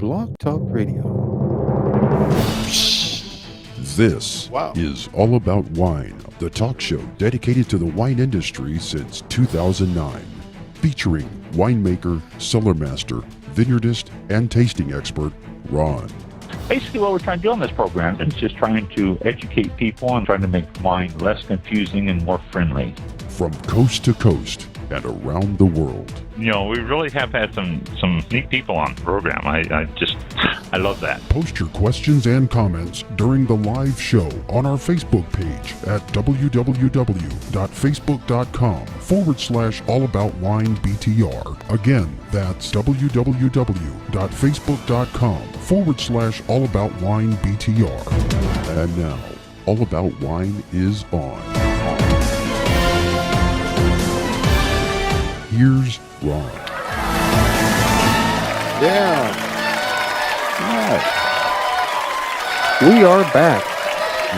Blog Talk Radio. This Wow. is All About Wine, the talk show dedicated to the wine industry since 2009, featuring winemaker, cellar master, vineyardist, and tasting expert, Ron. Basically, what we're trying to do on this program is just trying to educate people and trying to make wine less confusing and more friendly. From coast to coast and around the world. You know, we really have had some neat people on the program. I love that. Post your questions and comments during the live show on our Facebook page at www.facebook.com/allaboutwinebtr. Again, that's www.facebook.com/allaboutwinebtr. And now, All About Wine is on. Here's Ron. Yeah. All right. We are back.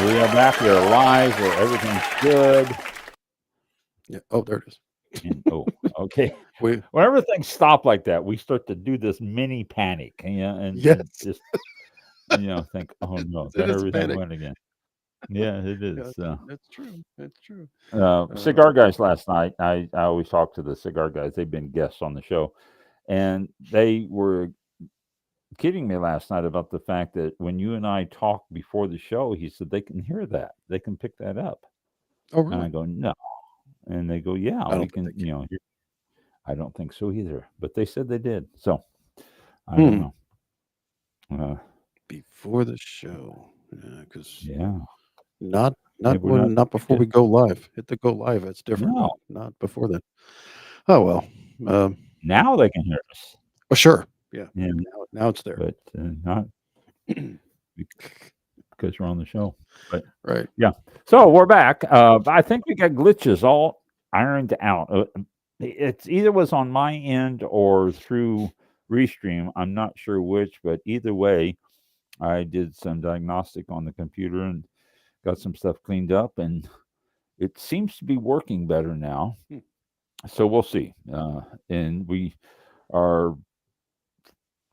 We are back. We are live. Where everything's good. Yeah. Oh, there it is. Okay. We Whenever things stop like that, we start to do this mini panic, and Yes. just think, oh no, It then is everything panic. went again. Yeah, it is. That's true. That's true. Cigar guys last night. I always talk to the cigar guys. They've been guests on the show, and they were kidding me last night about the fact that when you and I talk before the show, he said they can hear that, they can pick that up. Oh, And I really? go, no, and they go, yeah, I don't we think can. they can. I don't think so either, but they said they did. So I don't know. Before the show. Yeah, because Yeah, not maybe we're not before we go live. Hit the go live. That's different. No. Not before then. Oh well. Now they can hear us. Well, sure. Yeah. Yeah, Now it's there. but not because we're on the show. But Right. yeah, so we're back. I think we got glitches all ironed out. It's either was on my end or through Restream. I'm not sure which, but either way, I did some diagnostic on the computer and got some stuff cleaned up, and it seems to be working better now. So we'll see. And we are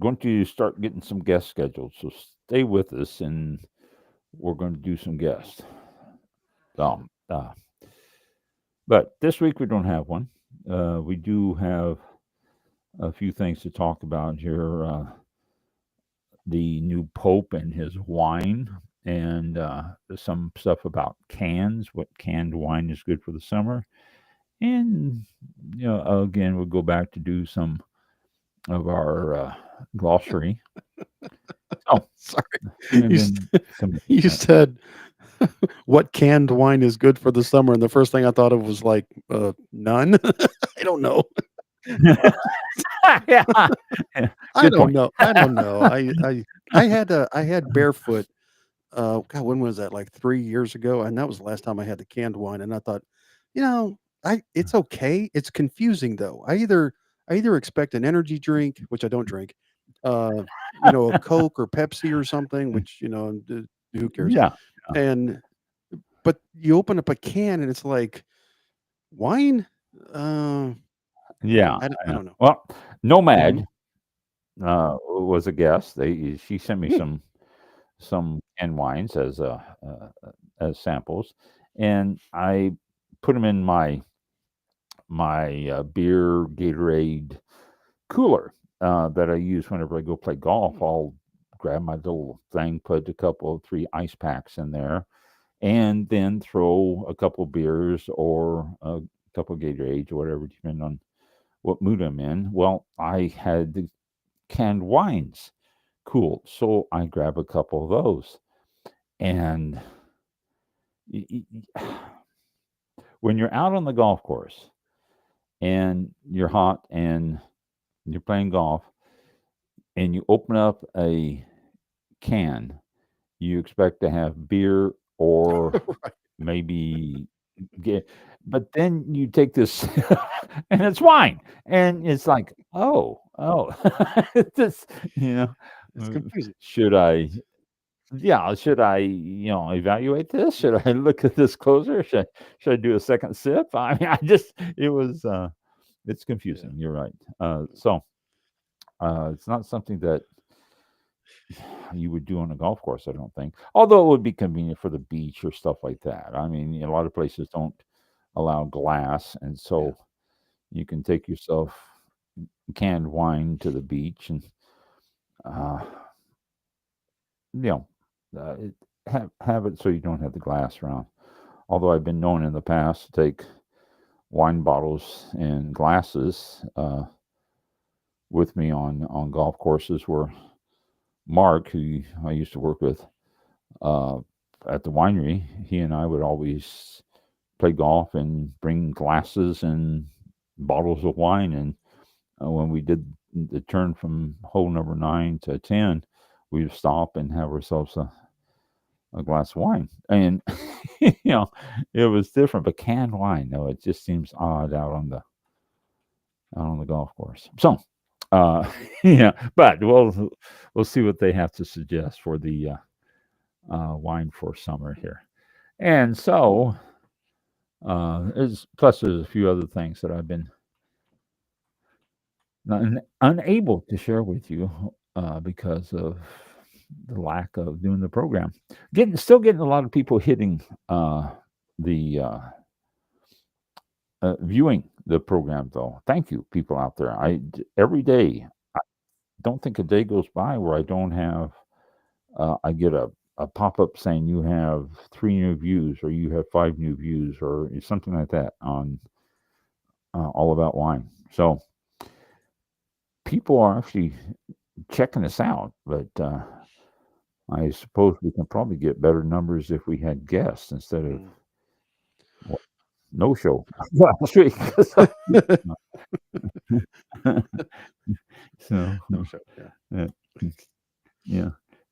going to start getting some guests scheduled. So stay with us, and we're going to do some guests. But this week we don't have one. We do have a few things to talk about here. The new Pope and his wine, and some stuff about cans, what canned wine is good for the summer. And, again, we'll go back to do some of our glossary. Oh, Sorry. and You, then some, you said what canned wine is good for the summer, and the first thing I thought of was like none. I don't know. yeah. I Good don't point. know. I don't know. I had barefoot. God, when was that? Like 3 years ago, and that was the last time I had the canned wine. And I thought, it's okay. It's confusing though. I either expect an energy drink, which I don't drink, a Coke or Pepsi or something, which who cares? Yeah. But you open up a can and it's like wine. Yeah. I don't know. Well, Nomad was a guest. She sent me some canned wines as samples, and I put them in my beer Gatorade cooler that I use whenever I go play golf. I'll grab my little thing, put a couple, 3 ice packs in there, and then throw a couple beers or a couple Gatorades or whatever, depending on what mood I'm in. Well, I had the canned wines cooled, so I grab a couple of those. And when you're out on the golf course and you're hot and you're playing golf and you open up a can, you expect to have beer or Right. maybe but then you take this and it's wine, and it's like, oh, this, It's confusing. should I evaluate this? Should I look at this closer? Should I do a second sip? I mean, it's confusing. You're right. So it's not something that you would do on a golf course, I don't think. Although it would be convenient for the beach or stuff like that. I mean, a lot of places don't allow glass, and Yeah. so you can take yourself canned wine to the beach and uh, you know have it so you don't have the glass around. Although I've been known in the past to take wine bottles and glasses with me on golf courses where Mark, who I used to work with uh, at the winery, he and I would always play golf and bring glasses and bottles of wine. And when we did the turn from hole number 9 to 10, we'd stop and have ourselves a glass of wine. And, it was different, but canned wine, no, it just seems odd out on the golf course. So, uh, yeah, but we'll see what they have to suggest for the wine for summer here. And so, there's a few other things that I've been unable to share with you because of the lack of doing the program. Still getting a lot of people hitting the viewing the program though. Thank you, people out there. Every day, I don't think a day goes by where I don't have I get a pop up saying you have 3 new views or you have 5 new views or something like that on All About Wine. So people are actually checking us out, but I suppose we can probably get better numbers if we had guests instead of well, no show last week. So No show. Yeah. uh, yeah,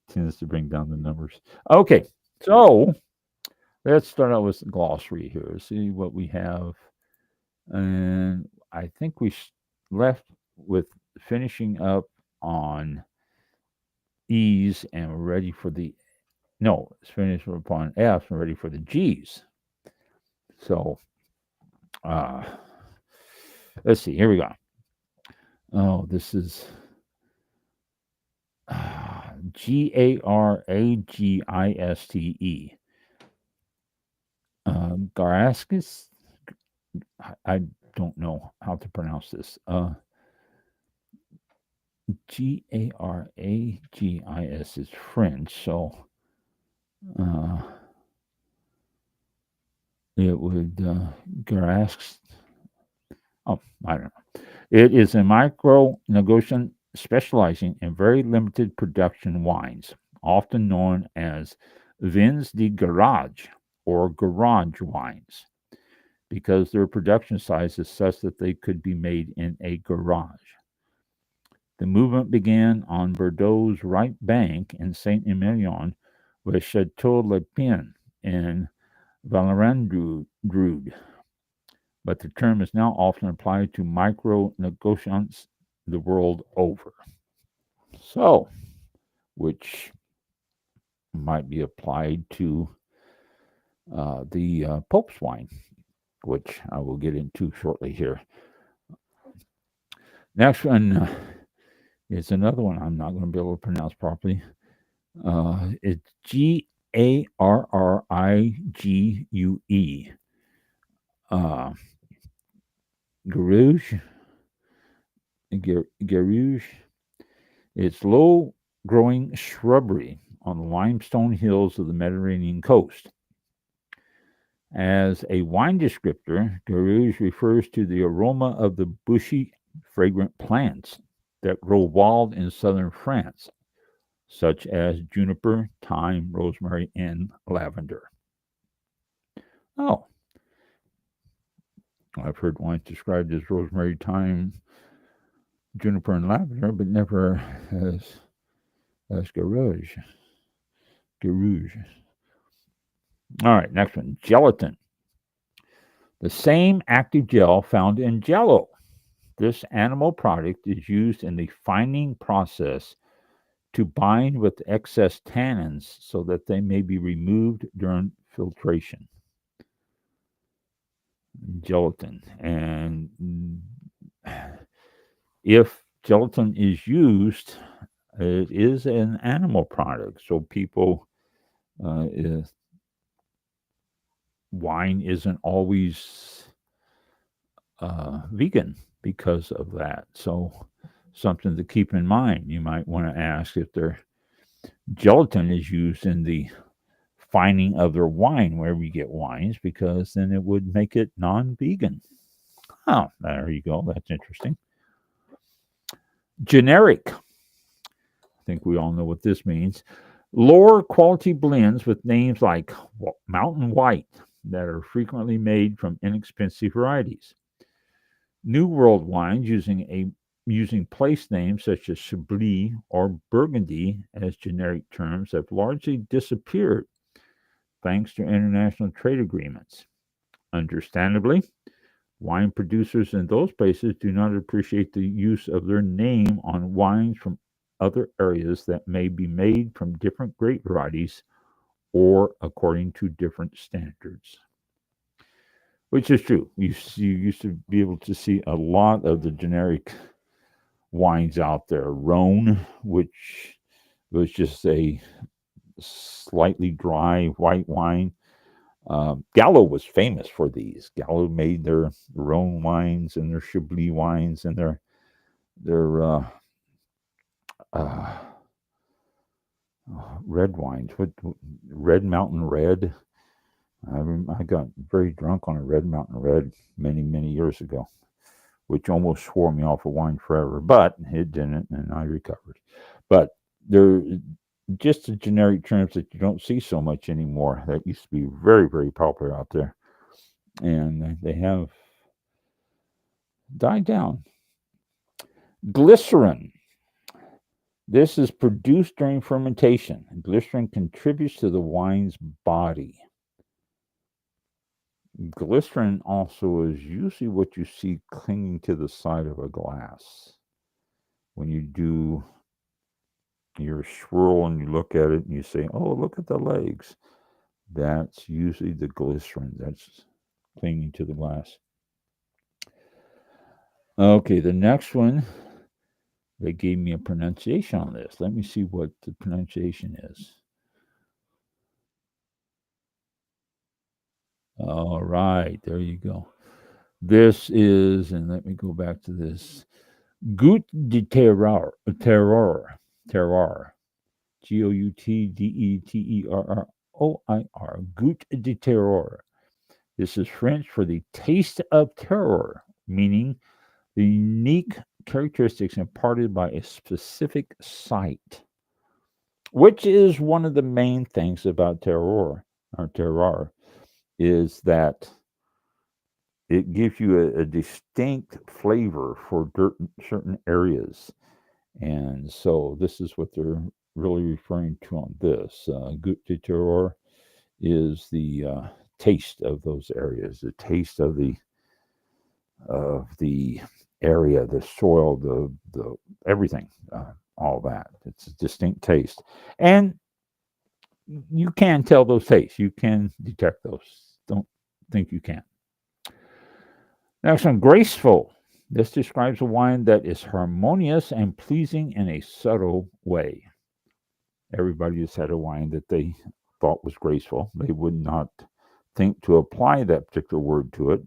tends to bring down the numbers. Okay, so let's start out with the glossary here. See what we have, and I think we left with finishing up on E's, and we're ready for the no. It's finished upon F, and ready for the G's. So, uh, let's see. Here we go. Oh, this is Garagiste. Garaskis. I don't know how to pronounce this. Garagis is French, so it would Garasks. Oh, I don't know. It is a micro negotiant specializing in very limited production wines, often known as vins de garage or garage wines, because their production size is such that they could be made in a garage. The movement began on Bordeaux's right bank in Saint Emilion with Chateau Le Pin in Valerandrude, but the term is now often applied to micro negotiants the world over. So, which might be applied to the Pope's wine, which I will get into shortly here. Next one is another one I'm not going to be able to pronounce properly. It's Garrigue. Garouge. Garouge. It's low growing shrubbery on the limestone hills of the Mediterranean coast. As a wine descriptor, Garouge refers to the aroma of the bushy, fragrant plants that grow wild in southern France, such as juniper, thyme, rosemary, and lavender. Oh, I've heard wines described as rosemary, thyme, juniper, and lavender, but never as Garouge. Garouge. All right, next one, gelatin. The same active gel found in Jello. This animal product is used in the fining process to bind with excess tannins so that they may be removed during filtration. Gelatin. And if gelatin is used It is an animal product, so people, wine isn't always vegan because of that. So, something to keep in mind. You might want to ask if their gelatin is used in the fining of their wine wherever you get wines, because then it would make it non vegan. Oh, there you go. That's interesting. Generic. I think we all know what this means. Lower quality blends with names like Mountain White that are frequently made from inexpensive varieties. New World wines using place names such as Chablis or Burgundy as generic terms have largely disappeared thanks to international trade agreements. Understandably, wine producers in those places do not appreciate the use of their name on wines from other areas that may be made from different grape varieties or according to different standards. Which is true. You used to be able to see a lot of the generic wines out there. Rhone, which was just a slightly dry white wine. Gallo was famous for these. Gallo made their Rhone wines and their Chablis wines and their uh, red wines. What Red Mountain Red? I got very drunk on a Red Mountain Red many years ago, which almost swore me off of wine forever, but it didn't, and I recovered. But they're just the generic terms that you don't see so much anymore. That used to be very popular out there, and they have died down. Glycerin. This is produced during fermentation. Glycerin contributes to the wine's body. Glycerin also is usually what you see clinging to the side of a glass. When you do your swirl and you look at it and you say, oh, look at the legs. That's usually the glycerin that's clinging to the glass. Okay, the next one, they gave me a pronunciation on this. Let me see what the pronunciation is. All right, there you go. This is, and let me go back to this, Gout de Terroir, Terroir, Goutdeterroir, Gout de Terroir. This is French for the taste of terror, meaning the unique characteristics imparted by a specific site, which is one of the main things about terroir, or terroir, is that it gives you a distinct flavor for certain areas. And so this is what they're really referring to on this. Goût de terroir is the taste of those areas, the taste of the area, the soil, the everything, all that. It's a distinct taste, and you can tell those tastes. You can detect those. Don't think you can't. Next one, graceful. This describes a wine that is harmonious and pleasing in a subtle way. Everybody has had a wine that they thought was graceful. They would not think to apply that particular word to it.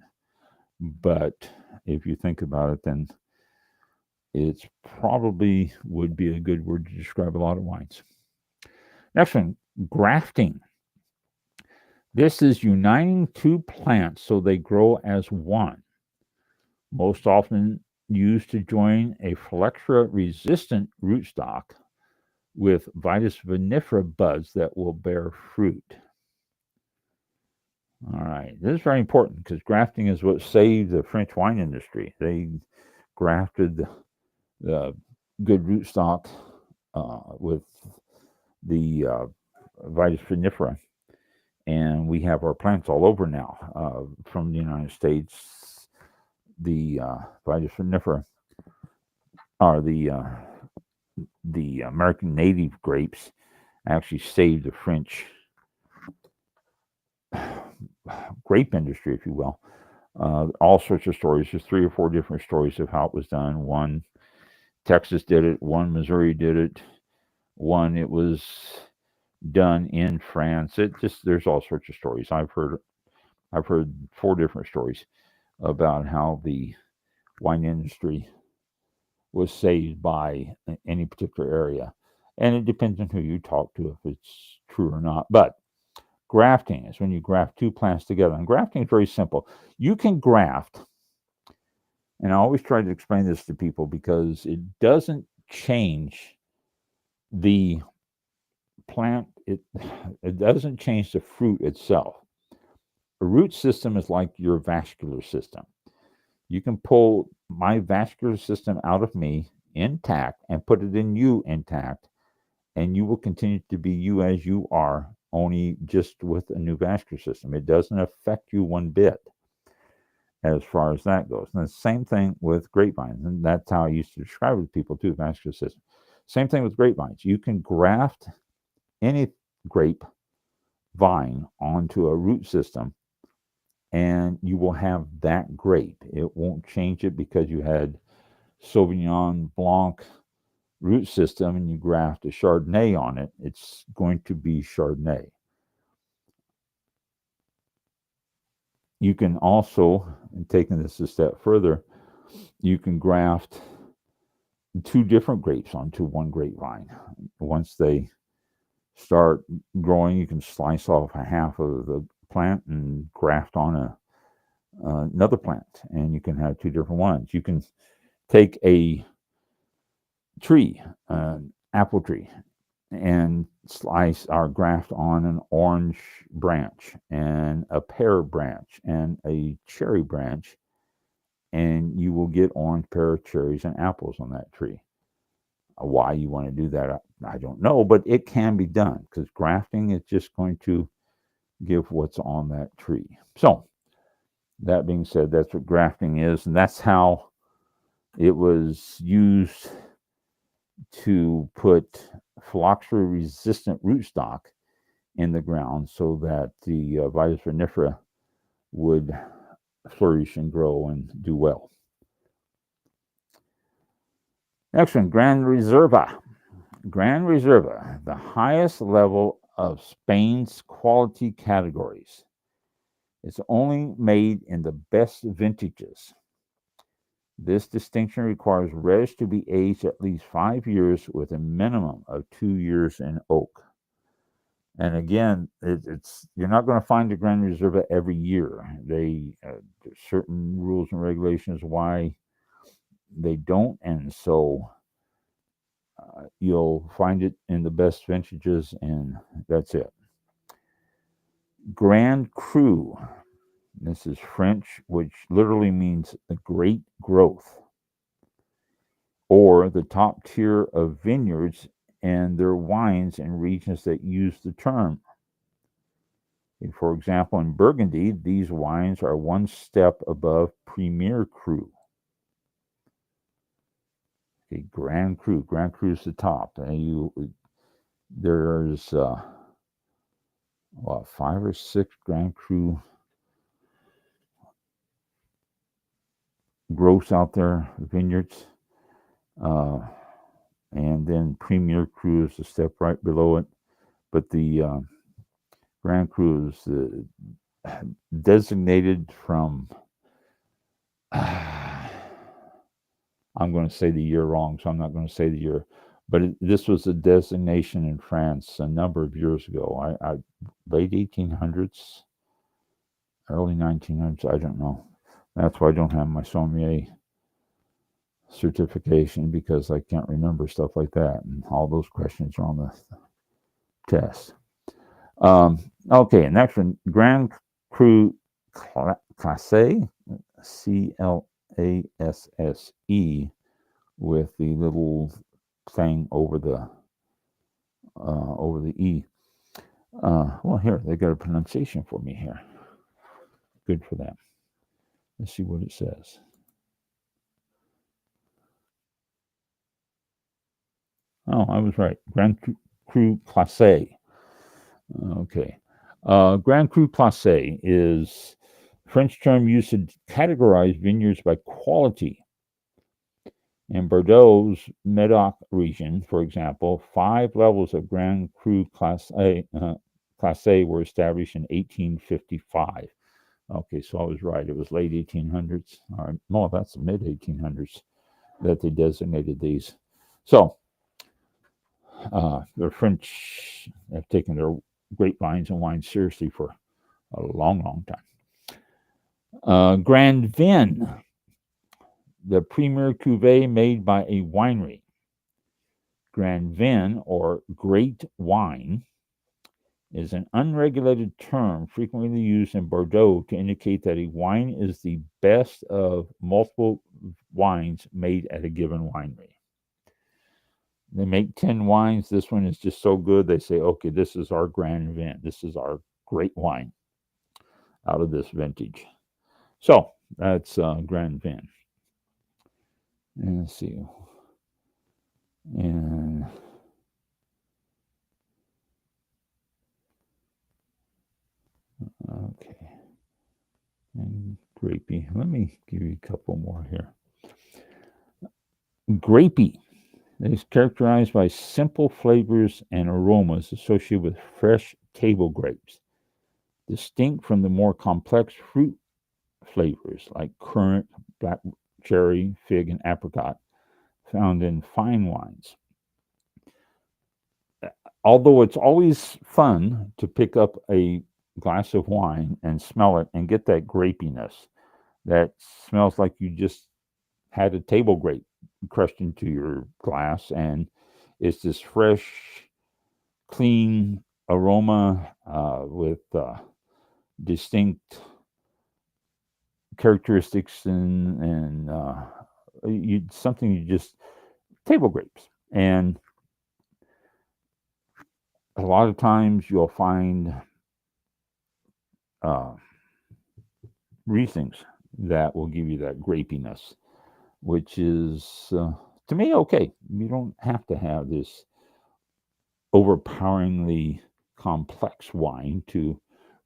But if you think about it, then it's probably would be a good word to describe a lot of wines. Next one, grafting. This is uniting two plants so they grow as one. Most often used to join a phylloxera-resistant rootstock with Vitis vinifera buds that will bear fruit. All right, this is very important because grafting is what saved the French wine industry. They grafted the good rootstock with the Vitis vinifera, and we have our plants all over now from the United States. The Vitis vinifera are the American native grapes actually saved the French grape industry, if you will. All sorts of stories. There's 3 or 4 different stories of how it was done. One, Texas did it. One, Missouri did it. one. It was done in France. It just there's all sorts of stories. I've heard 4 different stories about how the wine industry was saved by any particular area, and it depends on who you talk to if it's true or not. But grafting is when you graft 2 plants together, and grafting is very simple. You can graft, and I always try to explain this to people because it doesn't change the plant. It doesn't change the fruit itself. A root system is like your vascular system. You can pull my vascular system out of me intact and put it in you intact, and you will continue to be you as you are, only just with a new vascular system. It doesn't affect you one bit as far as that goes. And the same thing with grapevines, and that's how I used to describe it to people too, vascular system. Same thing with grapevines. You can graft any grape vine onto a root system, and you will have that grape. It won't change it because you had Sauvignon Blanc root system and you graft a Chardonnay on it. It's going to be Chardonnay. You can also, and taking this a step further, you can graft 2 different grapes onto one grapevine. Once they start growing, you can slice off a half of the plant and graft on another plant, and you can have 2 different ones. You can take a tree, an apple tree, and slice or graft on an orange branch and a pear branch and a cherry branch, and you will get orange, pear, cherries, and apples on that tree. Why you want to do that, I don't know, but it can be done because grafting is just going to give what's on that tree. So, that being said, that's what grafting is, and that's how it was used to put phylloxera-resistant rootstock in the ground so that the Vitis vinifera would flourish and grow and do well. Next one, Gran Reserva. Gran Reserva, the highest level of Spain's quality categories. It's only made in the best vintages. This distinction requires res to be aged at least 5 years with a minimum of 2 years in oak. And again, it's you're not going to find a Gran Reserva every year. There's certain rules and regulations why they don't, and so you'll find it in the best vintages, and that's it. Grand Cru. This is French, which literally means the great growth, or the top tier of vineyards and their wines in regions that use the term. For example, in Burgundy, these wines are one step above Premier Cru. Okay, Grand Cru. Grand Cru is the top. And there's 5 or 6 Grand Cru growths out there, vineyards. And then Premier Cru is a step right below it. But the Grand Cru is designated from, I'm going to say the year wrong, so I'm not going to say the year. But this was a designation in France a number of years ago. Late 1800s, early 1900s, I don't know. That's why I don't have my sommelier certification, because I can't remember stuff like that. And all those questions are on the test. Okay, next one, Grand Cru Classe, CLASSE, with the little thing over the E. Well, here, they got a pronunciation for me here. Good for them. Let's see what it says. Oh, I was right. Grand Cru Classe. Okay. Grand Cru Classe is a French term used to categorize vineyards by quality. In Bordeaux's Medoc region, for example, 5 levels of Grand Cru Class A were established in 1855. Okay, so I was right. It was late 1800s. All right, no, that's the mid 1800s that they designated these. So the French have taken their grapevines and wine seriously for a long, long time. Grand Vin, the premier cuvee made by a winery. Grand Vin, or great wine, is an unregulated term frequently used in Bordeaux to indicate that a wine is the best of multiple wines made at a given winery. They make 10 wines. This one is just so good, they say, okay, this is our Grand Vin. This is our great wine out of this vintage. So that's Grand Vin. And let's see. And okay. And grapey. Let me give you a couple more here. Grapey is characterized by simple flavors and aromas associated with fresh table grapes, distinct from the more complex fruit flavors like currant, black cherry, fig, and apricot found in fine wines. Although it's always fun to pick up a glass of wine and smell it and get that grapiness that smells like you just had a table grape crushed into your glass, and it's this fresh, clean aroma with distinct characteristics and something you just table grapes. And a lot of times you'll find Rieslings that will give you that grapiness, which is to me okay. You don't have to have this overpoweringly complex wine to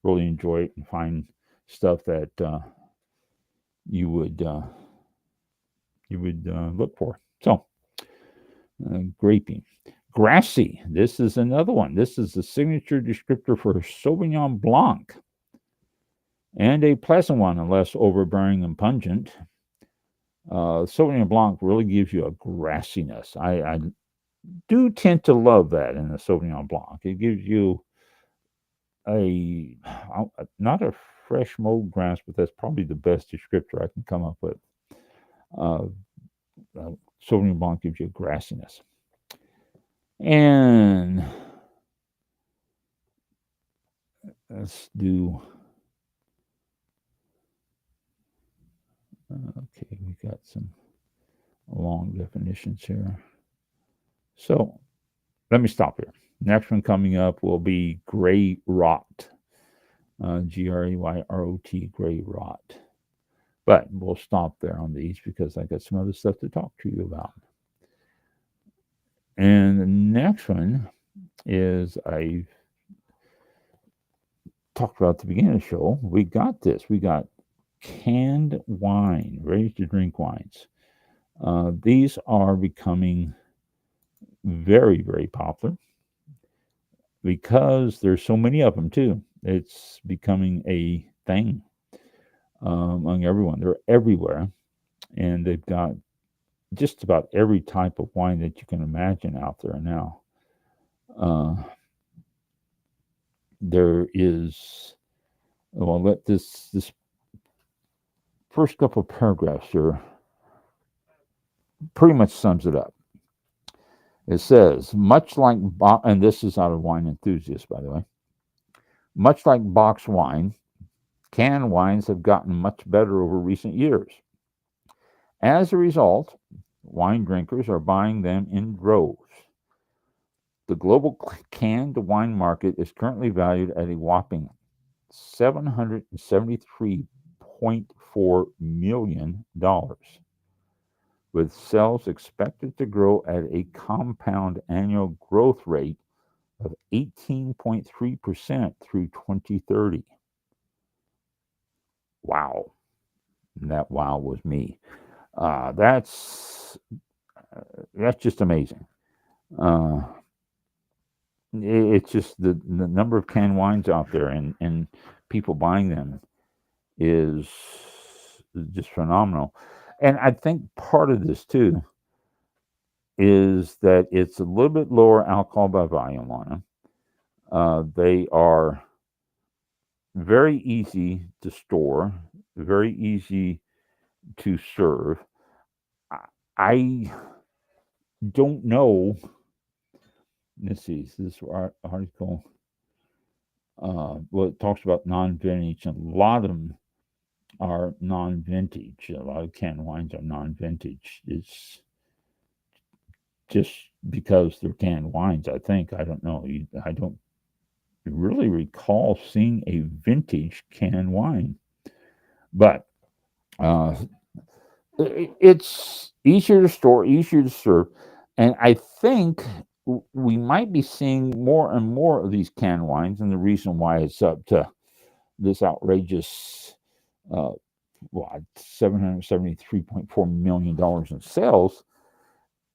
really enjoy it and find stuff that you would look for. So, graping. Grassy. This is another one. This is the signature descriptor for Sauvignon Blanc, and a pleasant one, unless overbearing and pungent. Sauvignon Blanc really gives you a grassiness. I do tend to love that in the Sauvignon Blanc. It gives you not a fresh mowed grass, but that's probably the best descriptor I can come up with. Sauvignon Blanc gives you a grassiness. And let's do. Okay, we got some long definitions here. So let me stop here. Next one coming up will be gray rot. Greyrot, gray rot. But we'll stop there on these because I got some other stuff to talk to you about. And the next one is I talked about at the beginning of the show. We got this. We got canned wine, ready to drink wines. These are becoming very, very popular because there's so many of them too. It's becoming a thing among everyone. They're everywhere, and they've got just about every type of wine that you can imagine out there now. There is, well, let this first couple of paragraphs here pretty much sums it up. It says, much like, and this is out of Wine Enthusiast, by the way, much like boxed wine, canned wines have gotten much better over recent years. As a result, wine drinkers are buying them in droves. The global canned wine market is currently valued at a whopping $773.4 million, with sales expected to grow at a compound annual growth rate of 18.3% through 2030. Wow. And that wow was me. That's that's just amazing. Uh, it's just the number of canned wines out there and people buying them is just phenomenal. And I think part of this too is that it's a little bit lower alcohol by volume on them. They are very easy to store, very easy to serve. I I don't know. Let's see. This article, well, it talks about non-vintage, and a lot of them are non-vintage. A lot of canned wines are non-vintage. It's just because they're canned wines. I think I don't know. I don't really recall seeing a vintage canned wine, but uh, it's easier to store, easier to serve, and I think we might be seeing more and more of these canned wines. And the reason why it's up to this outrageous, uh, well, $773.4 million in sales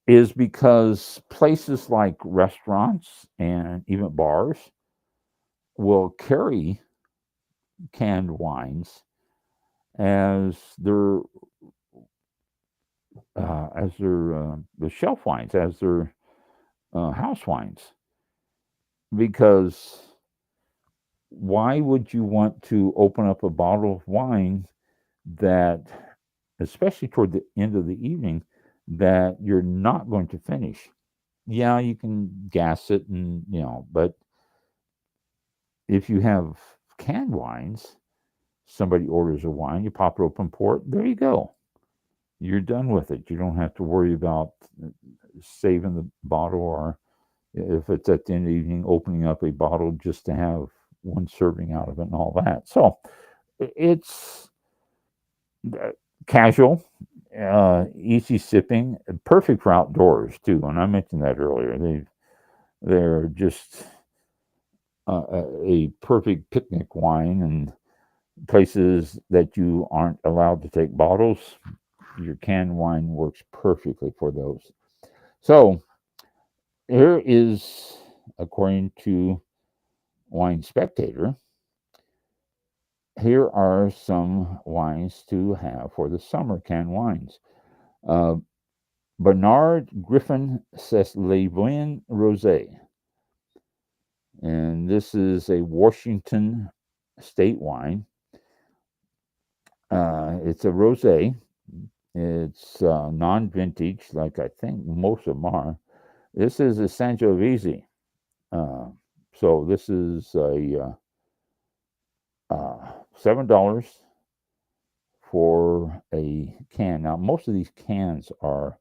is because places like restaurants and even bars will carry canned wines as their the shelf wines, as their house wines. Because why would you want to open up a bottle of wine that, especially toward the end of the evening, that you're not going to finish? Yeah, you can gas it, and but if you have canned wines, somebody orders a wine, you pop it open, pour it, there you go. You're done with it. You don't have to worry about saving the bottle, or if it's at the end of the evening, opening up a bottle just to have one serving out of it and all that. So it's casual, easy sipping, perfect for outdoors too. And I mentioned that earlier. They're just a perfect picnic wine, and places that you aren't allowed to take bottles, your canned wine works perfectly for those. So here is, according to Wine Spectator, here are some wines to have for the summer, canned wines. Uh, Bernard Griffin says Le Vin Rosé. And this is a Washington state wine. It's a rosé. It's non-vintage, like I think most of them are. This is a Sangiovese. Uh, so this is a $7 for a can. Now, most of these cans are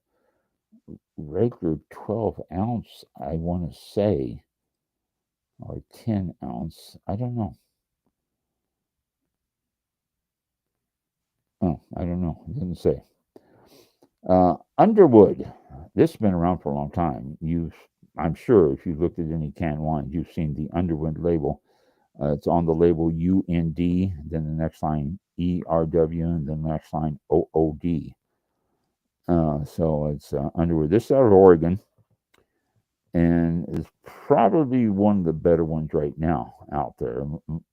regular 12-ounce, I want to say, or 10-ounce. I don't know. Oh, I don't know. It didn't say. Underwood. This has been around for a long time. I'm sure if you've looked at any canned wine, you've seen the Underwood label. It's on the label UND, then the next line ERW, and then the next line OOD. So it's Underwood. This is out of Oregon, and it's probably one of the better ones right now out there,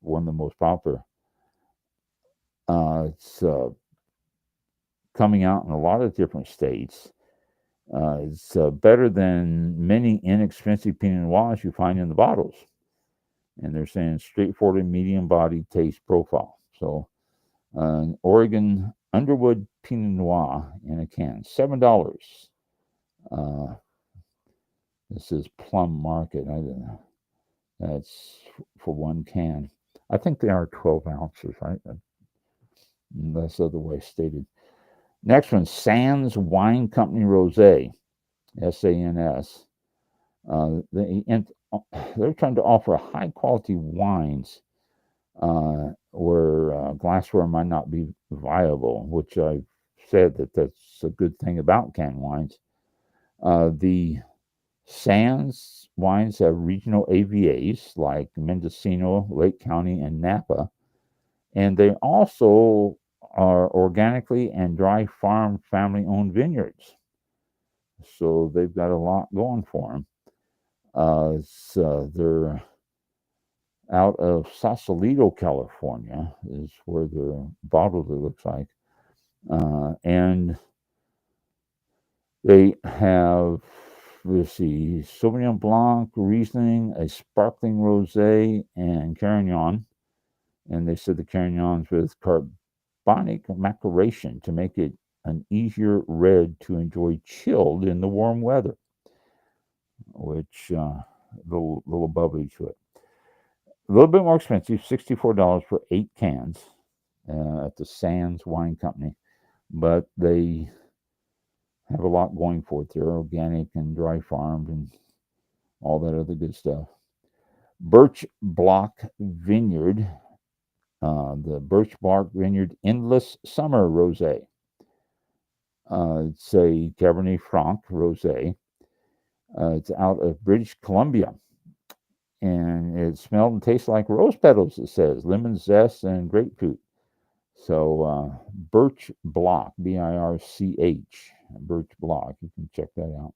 one of the most popular. It's coming out in a lot of different states. It's better than many inexpensive Pinot Noirs you find in the bottles. And they're saying straightforward, medium body taste profile. So, an Oregon Underwood Pinot Noir in a can, $7. This is Plum Market. I don't know. That's for one can. I think they are 12 ounces, right? Unless otherwise stated. Next one, Sands Wine Company Rosé, SANS. They're trying to offer high quality wines where glassware might not be viable, which I've said that's a good thing about canned wines. The Sands wines have regional AVAs like Mendocino, Lake County, and Napa, and they also are organically and dry farm family owned vineyards. So they've got a lot going for them. They're out of Sausalito, California, is where they're bottled, it looks like. And they have, let's see, Sauvignon Blanc, Riesling, a sparkling rosé, and Carignan. And they said the Carignan's with carbonic maceration to make it an easier red to enjoy chilled in the warm weather, which little bubbly to it. A little bit more expensive, $64 for 8 cans at the Sands Wine Company, but they have a lot going for it. They're organic and dry farmed and all that other good stuff. Birch Block Vineyard, the Birch Bark Vineyard Endless Summer Rosé. It's a Cabernet Franc rosé. It's out of British Columbia. And it smelled and tastes like rose petals, it says, lemon zest and grapefruit. So Birch Block, B-I-R-C-H, Birch Block. You can check that out.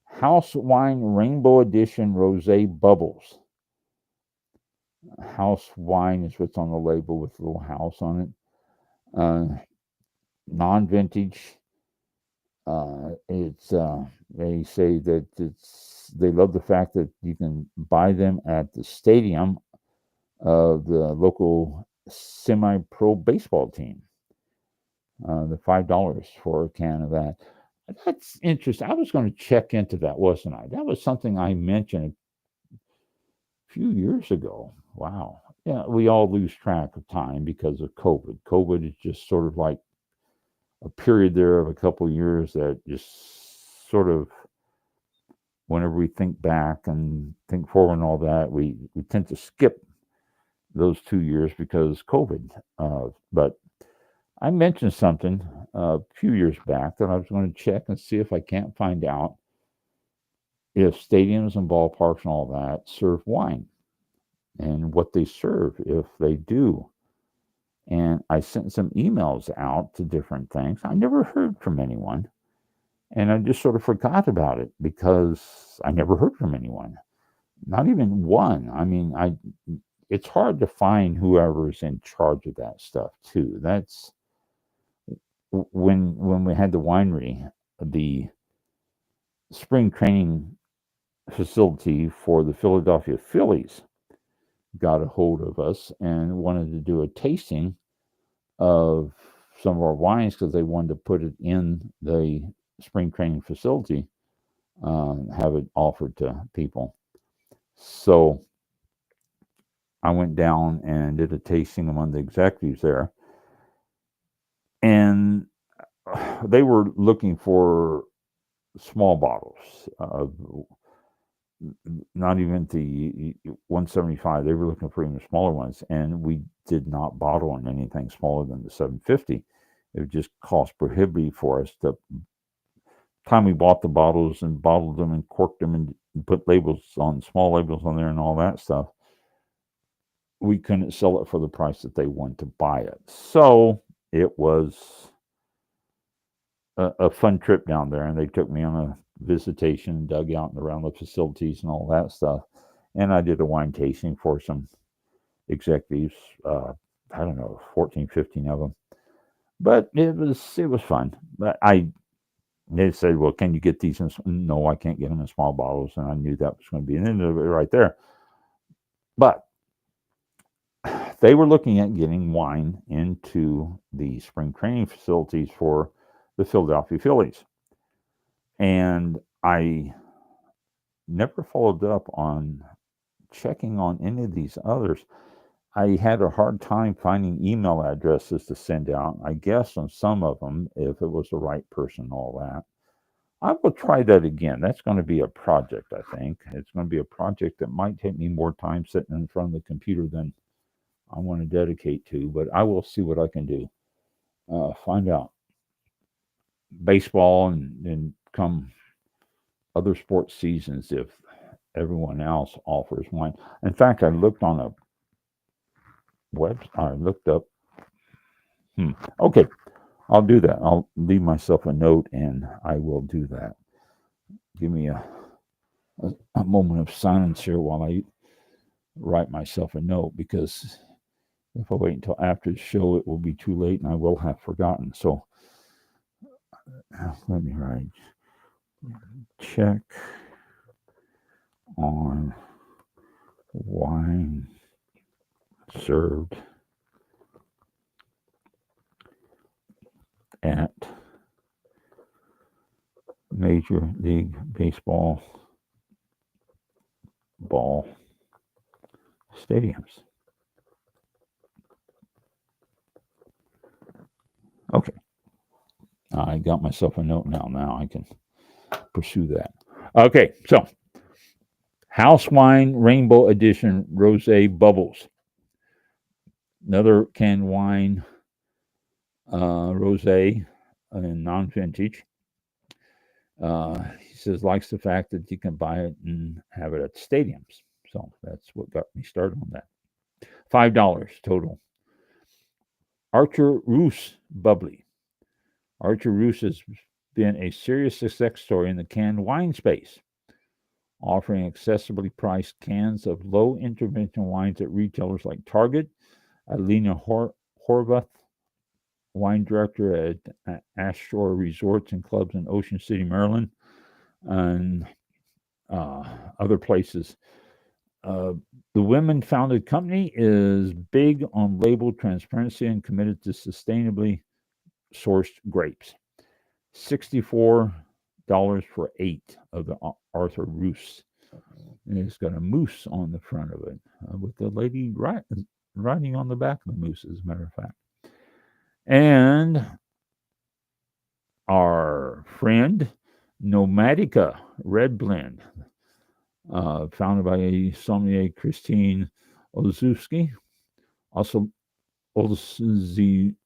House Wine Rainbow Edition Rosé Bubbles. House wine is what's on the label with a little house on it. Non-vintage. They say that they love the fact that you can buy them at the stadium of the local semi-pro baseball team. The $5 for a can of that. That's interesting. I was going to check into that, wasn't I? That was something I mentioned a few years ago. Wow. Yeah, we all lose track of time because of COVID. COVID is just sort of like a period there of a couple of years that just sort of, whenever we think back and think forward and all that, we tend to skip those 2 years because COVID. But I mentioned something a few years back that I was going to check and see if I can't find out if stadiums and ballparks and all that serve wine and what they serve if they do. And I sent some emails out to different things. I never heard from anyone. And I just sort of forgot about it because I never heard from anyone. Not even one. I mean, it's hard to find whoever's in charge of that stuff too. That's when we had the winery, the spring training facility for the Philadelphia Phillies got a hold of us and wanted to do a tasting of some of our wines because they wanted to put it in the spring training facility, have it offered to people. So I went down and did a tasting among the executives there. And they were looking for small bottles, not even the 175. They were looking for even smaller ones. And we did not bottle in anything smaller than the 750. It would just cost prohibitive for us. The time we bought the bottles and bottled them and corked them and put small labels on there and all that stuff, we couldn't sell it for the price that they wanted to buy it. So it was a fun trip down there, and they took me on a visitation, dug out and around the facilities and all that stuff. And I did a wine tasting for some executives, I don't know, 14, 15 of them. But it was fun. But they said, well, can you get these no, I can't get them in small bottles. And I knew that was going to be an end of it right there. But they were looking at getting wine into the spring training facilities for the Philadelphia Phillies. And I never followed up on checking on any of these others. I had a hard time finding email addresses to send out. I guess on some of them, if it was the right person, all that. I will try that again. That's going to be a project, I think. It's going to be a project that might take me more time sitting in front of the computer than I want to dedicate to, but I will see what I can do. Find out. Baseball and come other sports seasons, if everyone else offers wine. In fact, I looked on a website. I looked up. Okay, I'll do that. I'll leave myself a note, and I will do that. Give me a moment of silence here while I write myself a note, because if I wait until after the show, it will be too late, and I will have forgotten. So let me write. Check on wine served at Major League Baseball ball stadiums. Okay. I got myself a note now. Now I can pursue that. Okay, so House Wine Rainbow Edition Rosé Bubbles. Another canned wine, rosé, and non-vintage. He says likes the fact that you can buy it and have it at stadiums. So that's what got me started on that. $5 total. Archer Roos Bubbly. Archer Roos has been a serious success story in the canned wine space, offering accessibly priced cans of low intervention wines at retailers like Target. Alina Horvath, wine director at Ashshore Resorts and Clubs in Ocean City, Maryland, and other places. The women-founded company is big on label transparency and committed to sustainably sourced grapes. $64 for 8 of the Arthur Roos. And it's got a moose on the front of it, with the lady riding on the back of the moose, as a matter of fact. And our friend Nomatica Red Blend, founded by sommelier Christine Olszewski, also Olszewski.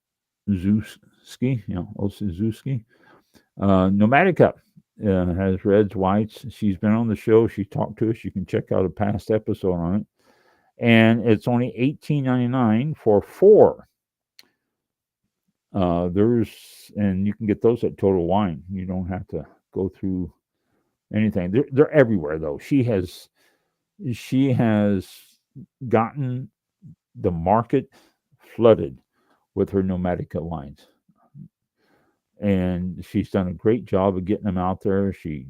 Nomatica has reds, whites. She's been on the show. She talked to us. You can check out a past episode on it. And it's only $18.99 for 4. And you can get those at Total Wine. You don't have to go through anything. They're everywhere, though. She has gotten the market flooded with her Nomatica wines, and she's done a great job of getting them out there. She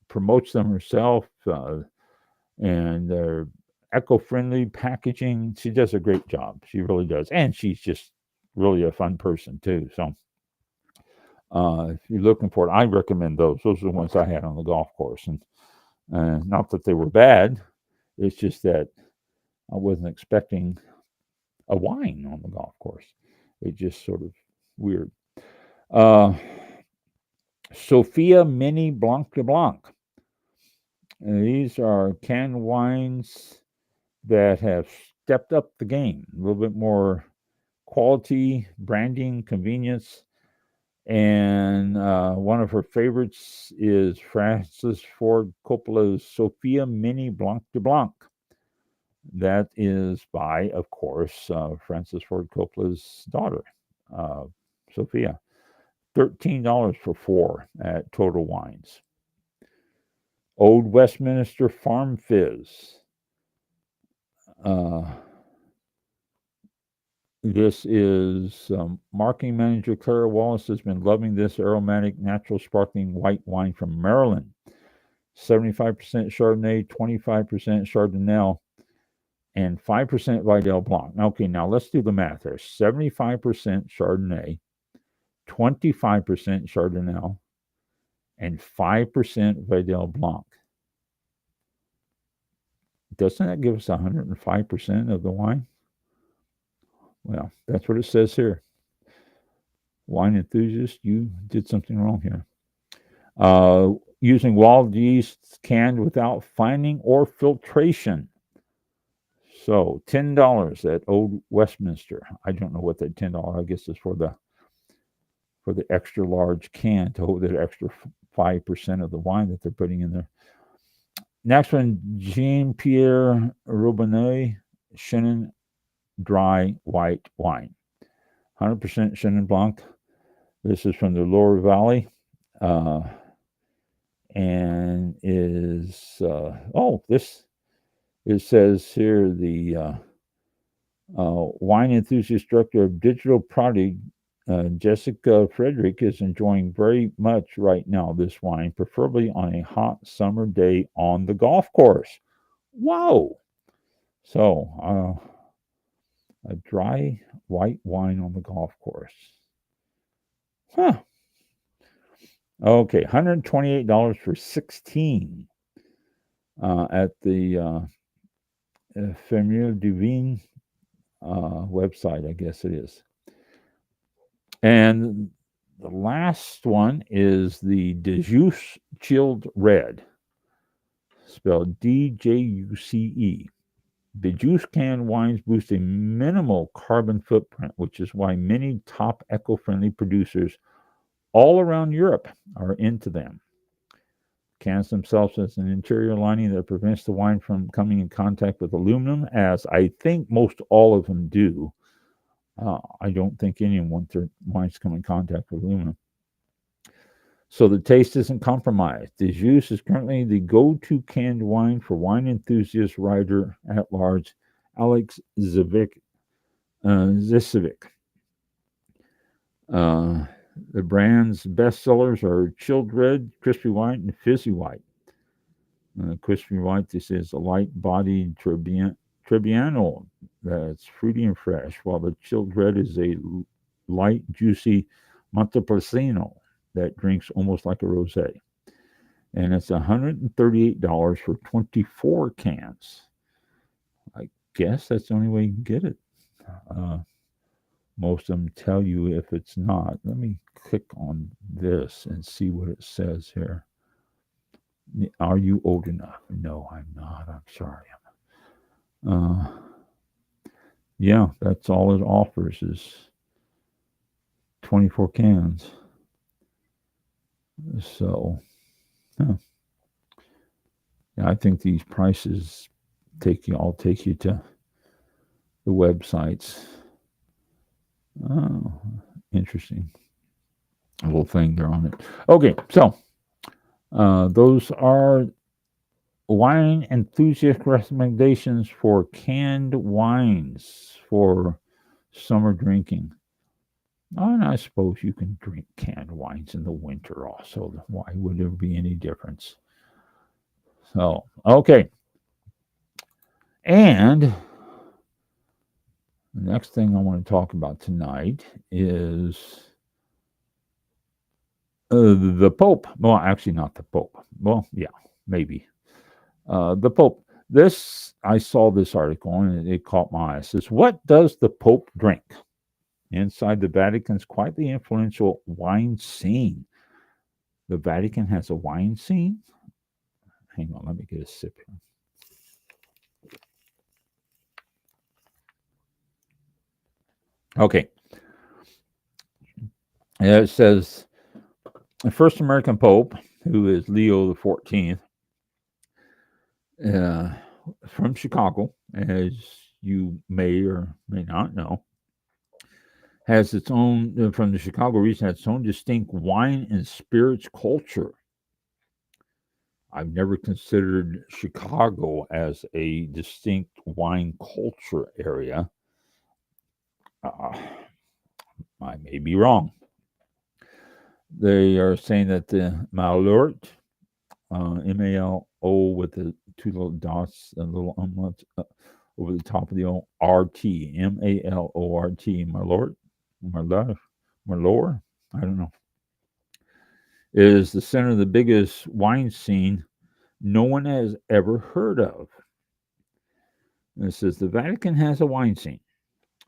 promotes them herself, and they're eco-friendly packaging. She does a great job. She really does, and she's just really a fun person too. So if you're looking for it, I recommend those. Those are the ones I had on the golf course, and not that they were bad. It's just that I wasn't expecting a wine on the golf course. It just sort of weird. Sophia Mini Blanc de Blanc. These are canned wines that have stepped up the game, a little bit more quality, branding, convenience. And one of her favorites is Francis Ford Coppola's Sophia Mini Blanc de Blanc. That is by, of course, Francis Ford Coppola's daughter, Sophia. $13 for 4 at Total Wines. Old Westminster Farm Fizz. This is marketing manager Clara Wallace has been loving this aromatic, natural, sparkling white wine from Maryland. 75% Chardonnay, 25% Chardonnay, and 5% Vidal Blanc. Okay, now let's do the math here. 75% Chardonnay, 25% Chardonnay, and 5% Vidal Blanc. Doesn't that give us 105% of the wine? Well, that's what it says here. Wine enthusiast, you did something wrong here. Using wild yeast canned without fining or filtration. So $10 at Old Westminster. I don't know what that $10, I guess, is for the extra large can to hold that extra 5% of the wine that they're putting in there. Next one, Jean-Pierre Robinet Chenin Dry White Wine. 100% Chenin Blanc. This is from the Lower Valley, uh, and is this it says here the wine enthusiast director of digital product Jessica Frederick is enjoying very much right now this wine, preferably on a hot summer day on the golf course. Whoa! So, a dry white wine on the golf course. Huh. Okay, $128 for 16 at the Fermier Divine website, I guess it is. And the last one is the Dejuice Chilled Red, spelled DJUCE. Dejuice canned wines boost a minimal carbon footprint, which is why many top eco-friendly producers all around Europe are into them. Cans themselves has an interior lining that prevents the wine from coming in contact with aluminum, as I think most all of them do. I don't think anyone wants their wines come in contact with aluminum. So the taste isn't compromised. The juice is currently the go-to canned wine for wine enthusiast writer at large Alex Zivic. The brand's bestsellers are Chilled Red, Crispy White, and Fizzy White. Crispy White, this is a light-bodied Trebbiano that's fruity and fresh, while the Chilled Red is a light, juicy Montepulciano that drinks almost like a rosé. And it's $138 for 24 cans. I guess that's the only way you can get it. Most of them tell you if it's not. Let me click on this and see what it says here. Are you old enough? No, I'm not. I'm sorry. Yeah, that's all it offers is 24 cans. So, yeah, I think these prices I'll take you to the websites. Oh, interesting. A little thing there on it. Okay, so those are wine enthusiast recommendations for canned wines for summer drinking. Oh, and I suppose you can drink canned wines in the winter also. Why would there be any difference? So, okay. And the next thing I want to talk about tonight is the Pope. Well, actually, not the Pope. Well, yeah, maybe. The Pope. I saw this article and it caught my eye. It says, what does the Pope drink? Inside the Vatican's quietly influential wine scene. The Vatican has a wine scene? Hang on, let me get a sip here. Okay. It says, the first American Pope, who is Leo the 14th, from Chicago, as you may or may not know, has its own, from the Chicago region, has its own distinct wine and spirits culture. I've never considered Chicago as a distinct wine culture area. I may be wrong. They are saying that the Malort, M-A-L-O with the two little dots, a little umlaut over the top of the O-R-T, M-A-L-O-R-T, Malort, I don't know, is the center of the biggest wine scene no one has ever heard of. And it says the Vatican has a wine scene.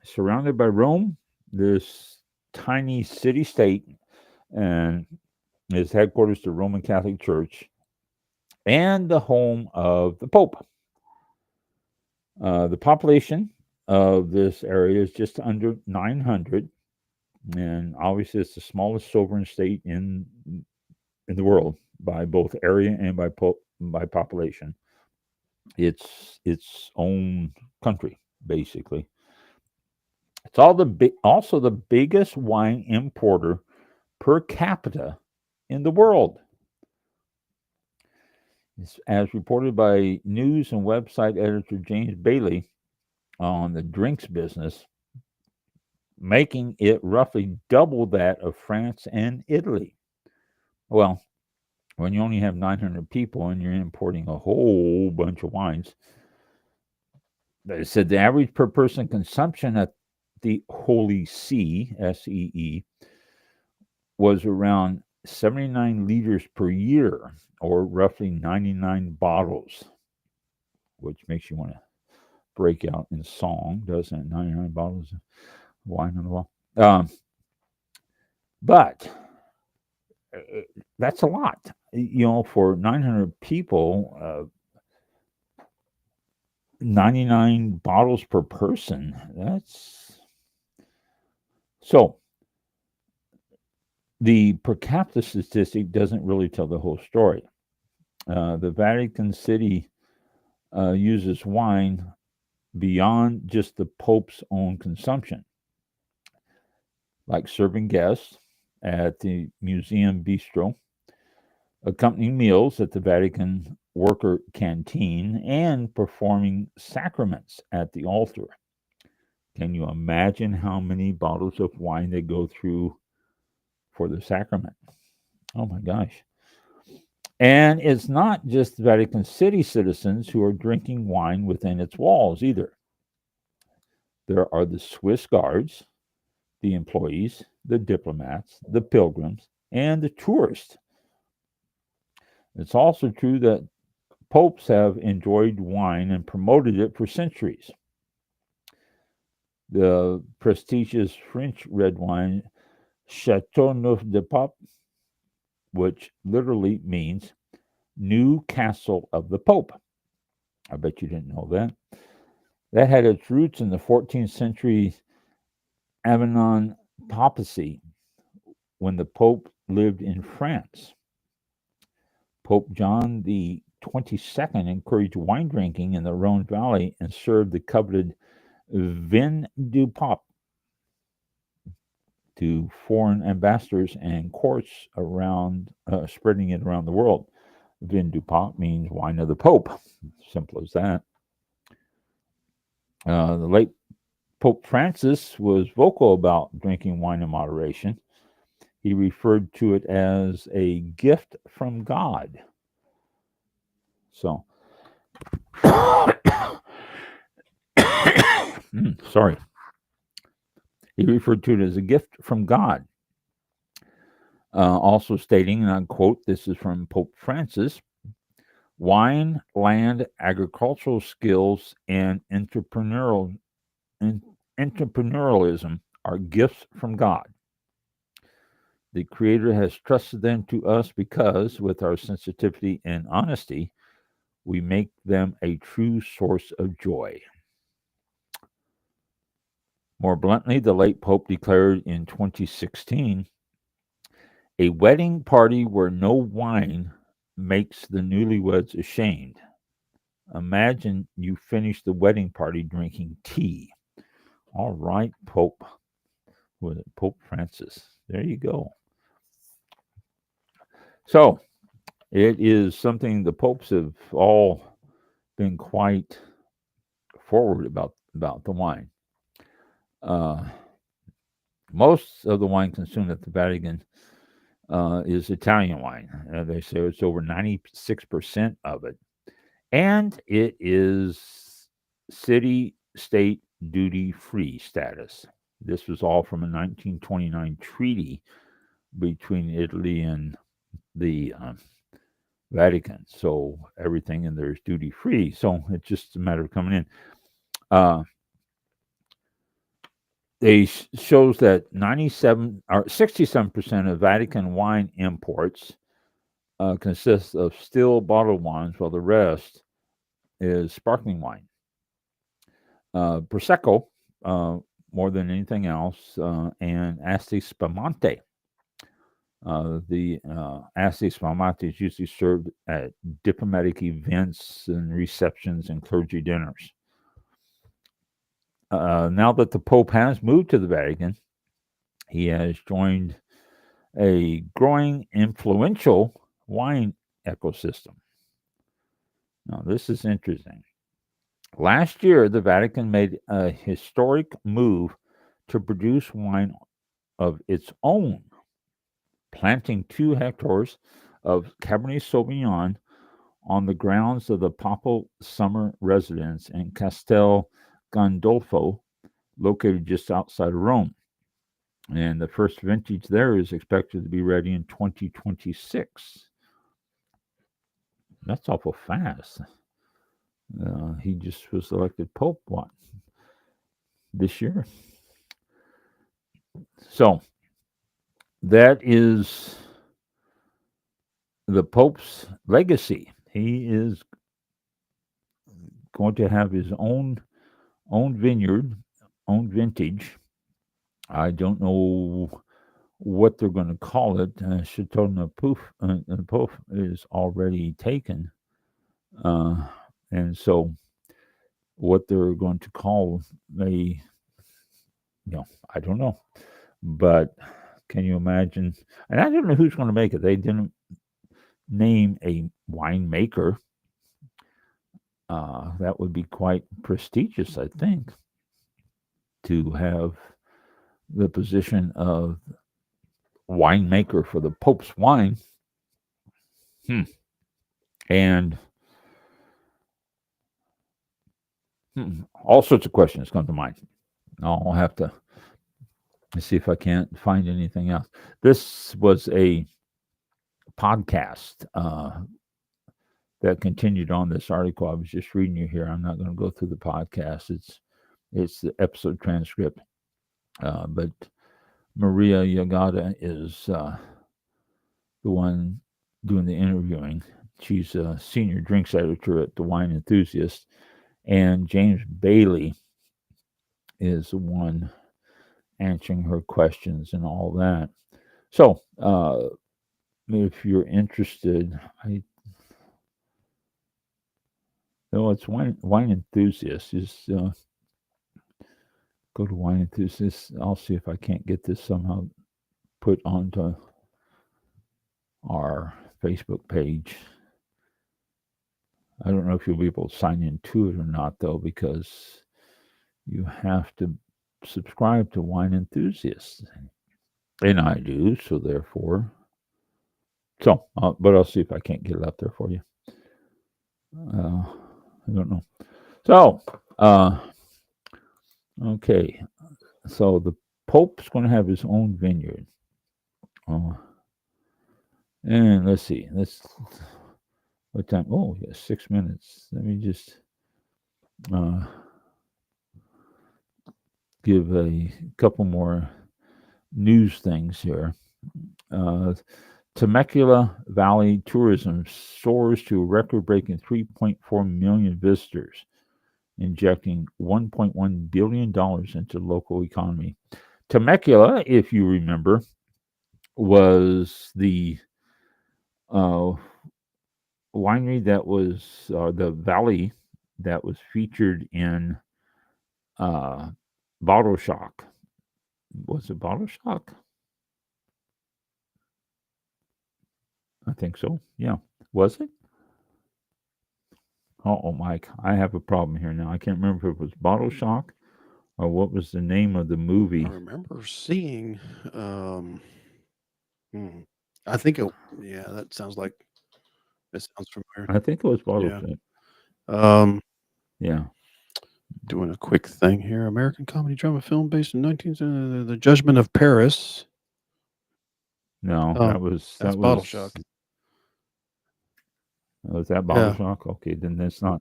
Surrounded by Rome, this tiny city-state, and is headquarters to the Roman Catholic Church and the home of the Pope. The population of this area is just under 900, and obviously it's the smallest sovereign state in the world by both area and by population. It's its own country, basically. It's also the biggest wine importer per capita in the world. As reported by news and website editor James Bailey on the drinks business, making it roughly double that of France and Italy. Well, when you only have 900 people and you're importing a whole bunch of wines, they said the average per person consumption at the Holy See, SEE, was around 79 liters per year, or roughly 99 bottles, which makes you want to break out in song, doesn't it? 99 bottles of wine on the wall. But that's a lot, for 900 people. 99 bottles per person. That's so. The per capita statistic doesn't really tell the whole story. The Vatican City uses wine beyond just the Pope's own consumption, like serving guests at the museum bistro, accompanying meals at the Vatican worker canteen, and performing sacraments at the altar. Can you imagine how many bottles of wine they go through for the sacrament? Oh my gosh. And it's not just Vatican City citizens who are drinking wine within its walls either. There are the Swiss guards, the employees, the diplomats, the pilgrims, and the tourists. It's also true that popes have enjoyed wine and promoted it for centuries. The prestigious French red wine Châteauneuf-du-Pape, which literally means new castle of the Pope. I bet you didn't know that. That had its roots in the 14th century Avignon papacy when the Pope lived in France. Pope John the 22nd encouraged wine drinking in the Rhone Valley and served the coveted vin du Pape to foreign ambassadors and courts around, spreading it around the world. Vin du Pape means wine of the Pope. Simple as that. The late Pope Francis was vocal about drinking wine in moderation. He referred to it as a gift from God. So, sorry. He referred to it as a gift from God. Also stating, and I quote, this is from Pope Francis: wine, land, agricultural skills, and entrepreneurialism are gifts from God. The Creator has trusted them to us because, with our sensitivity and honesty, we make them a true source of joy. More bluntly, the late Pope declared in 2016, a wedding party where no wine makes the newlyweds ashamed. Imagine you finish the wedding party drinking tea. All right, Pope. Was it Pope Francis? There you go. So, it is something the popes have all been quite forward about the wine. Most of the wine consumed at the Vatican is Italian wine. They say it's over 96% of it. And it is city, state, duty-free status. This was all from a 1929 treaty between Italy and the Vatican. So everything in there is duty-free. So it's just a matter of coming in. They shows that 67% of Vatican wine imports consists of still bottled wines, while the rest is sparkling wine. Prosecco, more than anything else, and Asti Spumante. The Asti Spumante is usually served at diplomatic events and receptions and clergy dinners. Now that the Pope has moved to the Vatican, he has joined a growing, influential wine ecosystem. Now, this is interesting. Last year, the Vatican made a historic move to produce wine of its own, planting 2 hectares of Cabernet Sauvignon on the grounds of the papal summer residence in Castel Gandolfo, located just outside of Rome. And the first vintage there is expected to be ready in 2026. That's awful fast. He just was elected Pope this year. So that is the Pope's legacy. He is going to have his own vineyard, own vintage. I don't know what they're going to call it. Chateau Pouf is already taken, and so what they're going to call I don't know. But can you imagine? And I don't know who's going to make it. They didn't name a winemaker. That would be quite prestigious, I think, to have the position of winemaker for the Pope's wine. And all sorts of questions come to mind. I'll have to see if I can't find anything else. This was a podcast that continued on this article. I was just reading you here. I'm not going to go through the podcast. It's the episode transcript. But Maria Yagata is the one doing the interviewing. She's a senior drinks editor at the Wine Enthusiast. And James Bailey is the one answering her questions and all that. So, if you're interested, it's Wine Enthusiast. Just go to Wine Enthusiast. I'll see if I can't get this somehow put onto our Facebook page. I don't know if you'll be able to sign into it or not, though, because you have to subscribe to Wine Enthusiast. And I do, so therefore. So, but I'll see if I can't get it up there for you. I don't know. So, okay. So the Pope's going to have his own vineyard. And let's see. What time? Oh, yeah, 6 minutes. Let me just give a couple more news things here. Temecula Valley tourism soars to a record-breaking 3.4 million visitors, injecting $1.1 billion into the local economy. Temecula, if you remember, was the winery that was the valley that was featured in Bottle Shock. Was it Bottle Shock? I think so. Yeah. Was it? Oh, Mike, I have a problem here now. I can't remember if it was Bottle Shock or what was the name of the movie. I remember seeing. I think that sounds like it sounds familiar. I think it was Bottle Yeah. Shock. Yeah. Doing a quick thing here. American comedy drama film based in The Judgment of Paris. No, that's Bottle Shock. Was that Bottle Shock? Okay, then that's not.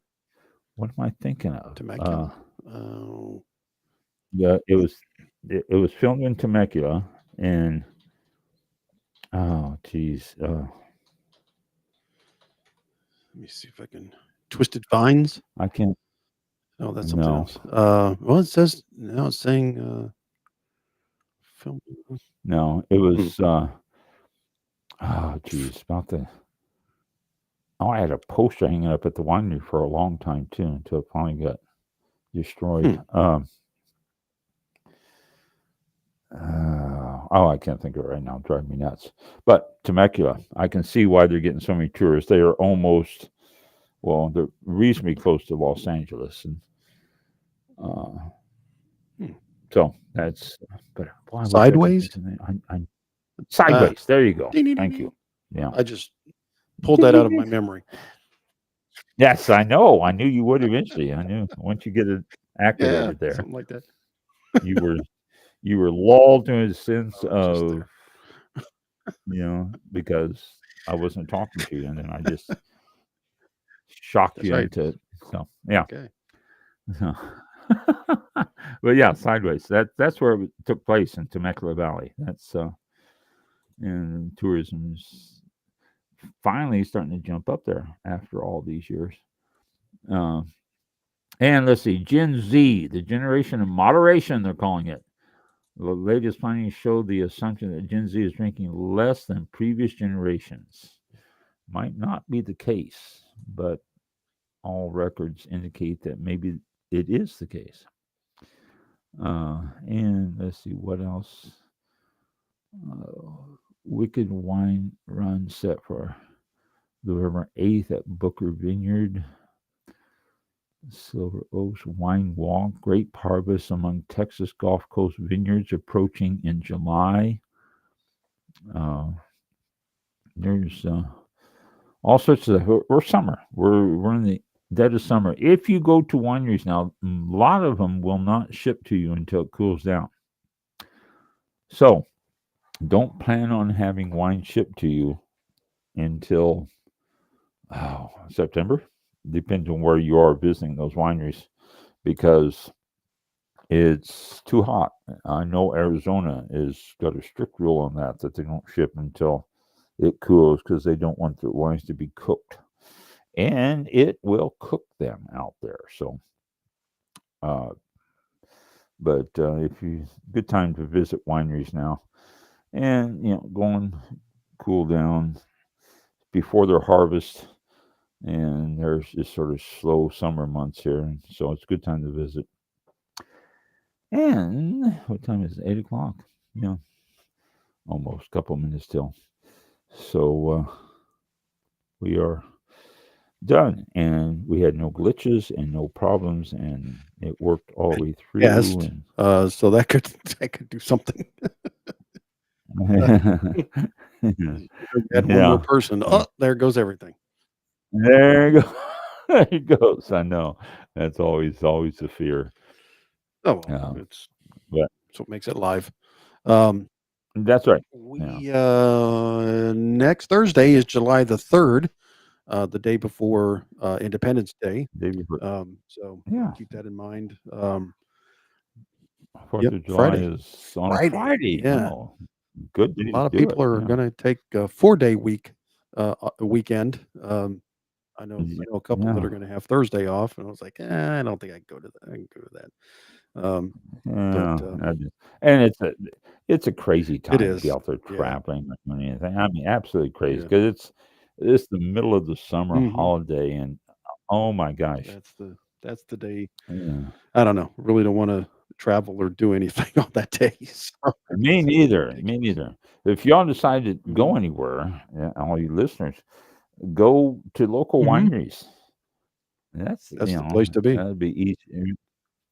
What am I thinking of? Temecula. Yeah, it was filmed in Temecula, and geez. Let me see if I can. Twisted Vines. I can't. Oh, that's something else. Well, it says now it's saying film. No, it was. Geez, about the. Oh, I had a poster hanging up at the winery for a long time too, until it finally got destroyed. Oh, I can't think of it right now. Drive me nuts. But Temecula, I can see why they're getting so many tourists. They are almost, well, they're reasonably close to Los Angeles, and uh, Hmm. so that's. But boy, I wish I could think Sideways? of it. I Ah, sideways. There you go. ding, ding, ding, Thank you. ding. Yeah. I just pulled that out of my memory. Yes, I know. I knew you would eventually. I knew once you get it Yeah, activated there, something like that. you were you were lulled to a sense Oh, just of, there. because I wasn't talking to you, and then I just shocked That's you right. into it. So yeah. Okay. So, but yeah, sideways. That's where it took place in Temecula Valley. That's and tourism's finally starting to jump up there after all these years. Uh, and let's see, Gen Z, the generation of moderation, they're calling it. The latest findings show the assumption that Gen Z is drinking less than previous generations. Might not be the case, but all records indicate that maybe it is the case. And let's see what else. Uh, Wicked Wine Run set for November 8th at Booker Vineyard. Silver Oaks Wine Walk. Grape harvest among Texas Gulf Coast vineyards approaching in July. Uh, there's all sorts of. We're summer. We're in the dead of summer. If you go to wineries now, a lot of them will not ship to you until it cools down. So don't plan on having wine shipped to you until September. Depends on where you are visiting those wineries, because it's too hot. I know Arizona is got a strict rule on that they don't ship until it cools, because they don't want the wines to be cooked, and it will cook them out there. So, uh, but if you good time to visit wineries now, and go and cool down before their harvest, and there's just sort of slow summer months here, and so it's a good time to visit. And what time is it? 8 o'clock. Yeah, almost a couple minutes till. So we are done, and we had no glitches and no problems, and it worked all the way through. Guest. So that could that could do something. You add one more Yeah, person. Oh, there goes everything. there you go. There it goes. I know that's always the fear. Oh well, Um, it's but that's what makes it live. Um, that's right. Yeah, we next Thursday is July the 3rd, the day before Independence Day. day before. So Yeah, keep that in mind. Fourth Yep, of July Friday. is on a Friday. Friday. Yeah, Oh, good a day to lot of do it. people are Yeah. going to take a 4-day week, a weekend. I know a couple that Yeah. are going to have Thursday off, and I was like, I don't think I can go to that. I can go to that. But Yeah, and it's a crazy it time to be is. out there Yeah, traveling or doing anything. I mean, absolutely crazy, yeah. because it's the middle of the summer Hmm. holiday, and oh my gosh, That's the day. yeah. I don't know. Really don't want to travel or do anything on that day. So Me it's neither. Me ridiculous. neither. If y'all decide to Hmm. go anywhere, all you listeners, go to local Hmm. wineries. That's That's the place to be. that'd be easy.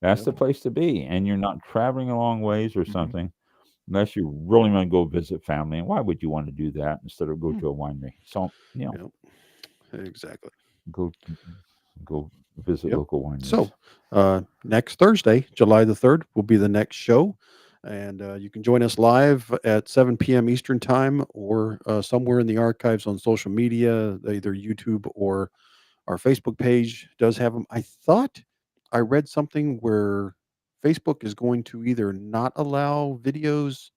That's Yep. the place to be, and you're not traveling a long ways or Hmm. something. Unless you really want to go visit family, and why would you want to do that instead of go Hmm. to a winery? So, Yep. Exactly. go go visit Yep. local wineries. So, next Thursday, July the 3rd, will be the next show. And you can join us live at 7 p.m. Eastern Time or somewhere in the archives on social media, either YouTube or our Facebook page does have them. I thought I read something where Facebook is going to either not allow videos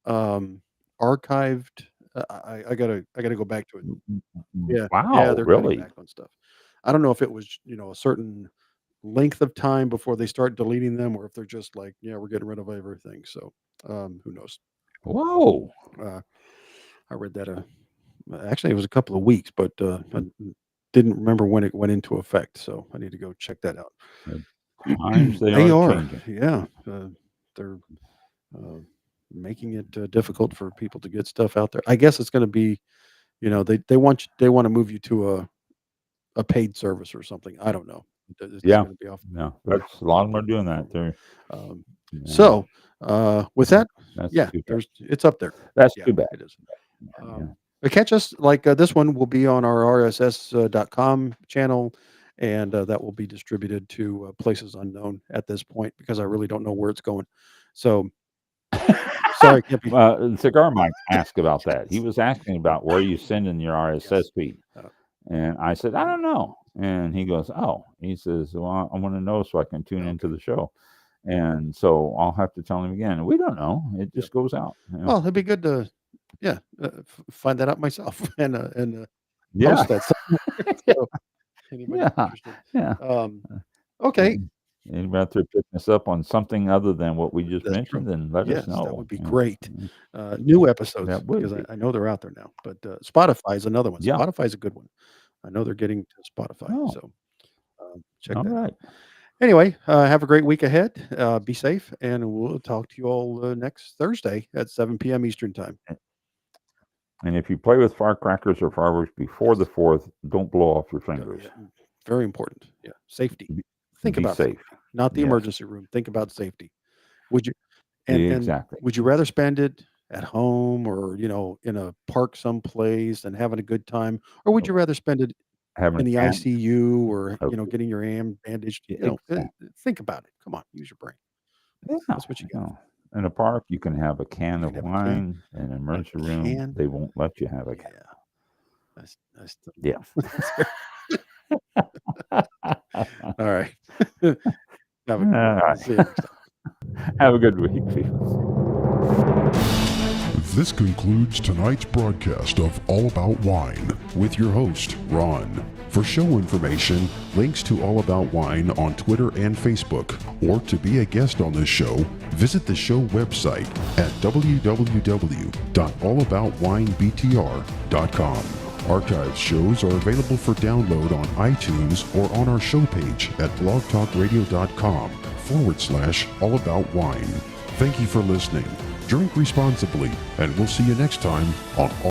um, archived. I gotta go back to it. Yeah, yeah, Wow, they're cutting really? back on stuff. I don't know if it was, a certain length of time before they start deleting them or if they're just like, "Yeah, we're getting rid of everything." So, who knows? Whoa! Uh, I read that, actually, it was a couple of weeks, but, I didn't remember when it went into effect, so I need to go check that out. The times they They are are, changing. yeah, they're, uh making it difficult for people to get stuff out there. I guess it's going to be, they want to move you to a paid service or something. I don't know. It's Yeah. going to be off. No, that's a lot of them are doing that. They're Um, yeah, so with that, that's yeah, too bad. it's up there. That's Yeah, too bad. it is. Yeah. But catch us like this one will be on our RSS.com channel, and that will be distributed to places unknown at this point because I really don't know where it's going. So sorry, can't be. Cigar Mike asked about that. He was asking about where you send in your RSS Yes. feed. And I said, I don't know. And he goes, oh, he says, well, I want to know so I can tune into the show. And so I'll have to tell him again. We don't know. It just goes out. Well, it'd be good to, find that out myself and yeah. post that somewhere. So anybody interested? Yeah. Okay. Anybody out there picking us up on something other than what we just That's mentioned, true. then let Yes, us know. that would be great. New episodes That would because be. I know they're out there now. But Spotify is another one. Yeah. Spotify is a good one. I know they're getting to Spotify. Oh. So check All that right. out. Anyway, have a great week ahead. Be safe, and we'll talk to you all next Thursday at 7 p.m. Eastern Time. And if you play with firecrackers or fireworks before the 4th, don't blow off your fingers. Yeah, very important. Yeah, safety. Think Be about safe. safety, not the Yes. emergency room. Think about safety. Would you? And Exactly. would you rather spend it at home or in a park someplace and having a good time, or would you rather spend it Having in the a can- ICU or Okay. getting your arm bandaged? Exactly. Think about it. Come on, use your brain. Yeah, That's what you got. In a park, you can have a can of can have a can. wine. In an emergency room, can. they won't let you have a can. Yeah, that's Yeah. all right. Have a All good one. right. See you next time. Have a good week, people. This concludes tonight's broadcast of All About Wine with your host, Ron. For show information, links to All About Wine on Twitter and Facebook, or to be a guest on this show, visit the show website at www.allaboutwinebtr.com. Archived shows are available for download on iTunes or on our show page at blogtalkradio.com/allaboutwine. Thank you for listening. Drink responsibly, and we'll see you next time on